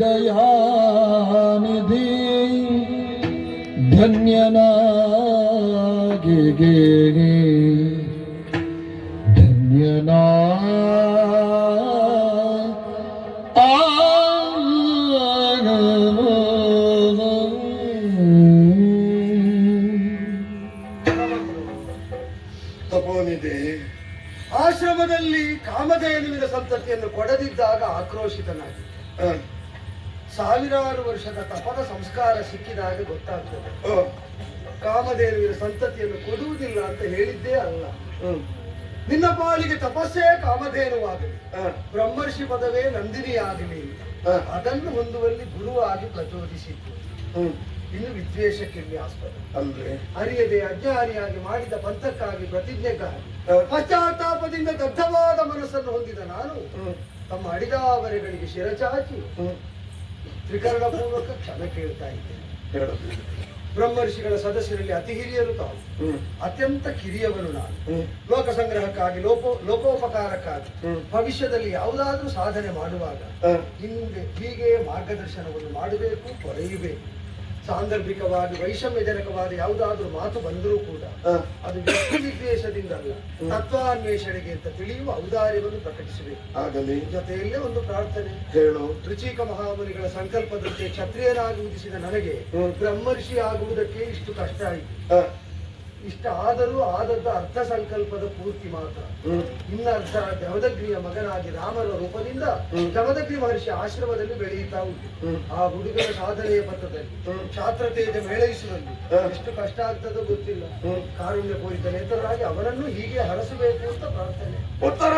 ದಯಾನಿಧಿ ಧನ್ಯನಾಗಿ ಧನ್ಯನಾ ತಪೋನಿಧಿ ಆಶ್ರಮದಲ್ಲಿ ಕಾಮಧೇನುವಿನ ಸಂತತಿಯನ್ನು ಕೊಡದಿದ್ದಾಗ ಆಕ್ರೋಶಿತನಾಗಿ ಸಾವಿರಾರು ವರ್ಷದ ತಪದ ಸಂಸ್ಕಾರ ಸಿಕ್ಕಿದಾಗ ಗೊತ್ತಾಗ್ತದೆ ಕಾಮಧೇನುವಿನ ಸಂತತಿಯನ್ನು ಕೊಡುವುದಿಲ್ಲ ಅಂತ ಹೇಳಿದ್ದೇ ಅಲ್ಲ. ನಿನ್ನ ಪಾಲಿಗೆ ತಪಸ್ಸೇ ಕಾಮಧೇನುವಾಗಲಿ, ಬ್ರಹ್ಮರ್ಷಿ ಪದವೇ ನಂದಿನಿಯಾಗಲಿ, ಅದನ್ನು ಹೊಂದುವಲ್ಲಿ ಗುರುವಾಗಿ ಪ್ರಚೋದಿಸಿತ್ತು. ಇನ್ನು ವಿದ್ವೇಷಕ್ಕಿಲ್ಲಿ ಆಸ್ಪದ ಅಂದ್ರೆ ಅರಿಯದೆ ಅಜ್ಞಾನಿಯಾಗಿ ಮಾಡಿದ ಪಂಥಕ್ಕಾಗಿ ಪ್ರತಿಜ್ಞೆಗಾಗಿ ಪಶ್ಚಾತ್ತಾಪದಿಂದ ದಗ್ಧವಾದ ಮನಸ್ಸನ್ನು ಹೊಂದಿದ ನಾನು ತಮ್ಮ ಅಡಿದಾವರೆಗಳಿಗೆ ಶಿರಚಾಚಿ ತ್ರಿಕರಣ ಪೂರ್ವಕ ಕ್ಷಮೆ ಕೇಳ್ತಾ ಇದ್ದೇನೆ. ಬ್ರಹ್ಮರ್ಷಿಗಳ ಸದಸ್ಯರಲ್ಲಿ ಅತಿ ಹಿರಿಯರು ತಾವು, ಅತ್ಯಂತ ಕಿರಿಯವನು ನಾನು. ಲೋಕ ಸಂಗ್ರಹಕ್ಕಾಗಿ ಲೋಕೋಪಕಾರಕ್ಕಾಗಿ ಭವಿಷ್ಯದಲ್ಲಿ ಯಾವುದಾದ್ರೂ ಸಾಧನೆ ಮಾಡುವಾಗ ಹಿಂದೆ ಹೀಗೆ ಮಾರ್ಗದರ್ಶನವನ್ನು ಮಾಡಬೇಕು, ಪಡೆಯಬೇಕು. ಸಾಂದರ್ಭಿಕವಾಗಿ ವೈಷಮ್ಯಜನಕವಾದ ಯಾವುದಾದ್ರೂ ಮಾತು ಬಂದರೂ ಕೂಡ ಅದು ವ್ಯಕ್ತಿ ವಿದ್ವೇಷದಿಂದ ಅಲ್ಲ, ತತ್ವಾನ್ವೇಷಣೆಗೆ ಅಂತ ತಿಳಿಯುವ ಔದಾರ್ಯವನ್ನು ಪ್ರಕಟಿಸಬೇಕು. ಆಗಲಿ ಜೊತೆಯಲ್ಲೇ ಒಂದು ಪ್ರಾರ್ಥನೆ ಹೇಳು. ರುಚಿಕ ಮಹಾಮುನಿಗಳ ಸಂಕಲ್ಪದಂತೆ ಕ್ಷತ್ರಿಯನಾಗಿ ಉದಿಸಿದ ನನಗೆ ಬ್ರಹ್ಮರ್ಷಿ ಆಗುವುದಕ್ಕೆ ಇಷ್ಟು ಕಷ್ಟ ಆಯಿತು. ಇಷ್ಟ ಆದರೂ ಆದದ್ದ ಅರ್ಥ ಸಂಕಲ್ಪದ ಪೂರ್ತಿ ಮಾತ್ರ. ಇನ್ನರ್ಥ ಜಮದಗ್ನಿಯ ಮಗನಾಗಿ ರಾಮನ ರೂಪದಿಂದ ಜಮದಗ್ನಿ ಮಹರ್ಷಿ ಆಶ್ರಮದಲ್ಲಿ ಬೆಳೆಯುತ್ತಾ ಉಂಟು. ಆ ಹುಡುಗನ ಸಾಧನೆಯ ಪಥದಲ್ಲಿ ಕ್ಷಾತ್ರತೇಜ ಮೇಳೈಸುವಲ್ಲಿ ಎಷ್ಟು ಕಷ್ಟ ಆಗ್ತದೋ ಗೊತ್ತಿಲ್ಲ. ಕಾರುಣ್ಯ ಪೂರಿತ ನೇತರಾಗಿ ಅವನನ್ನು ಹೀಗೆ ಹರಸಬೇಕು ಅಂತ ಪ್ರಾರ್ಥನೆ. ಉತ್ತರ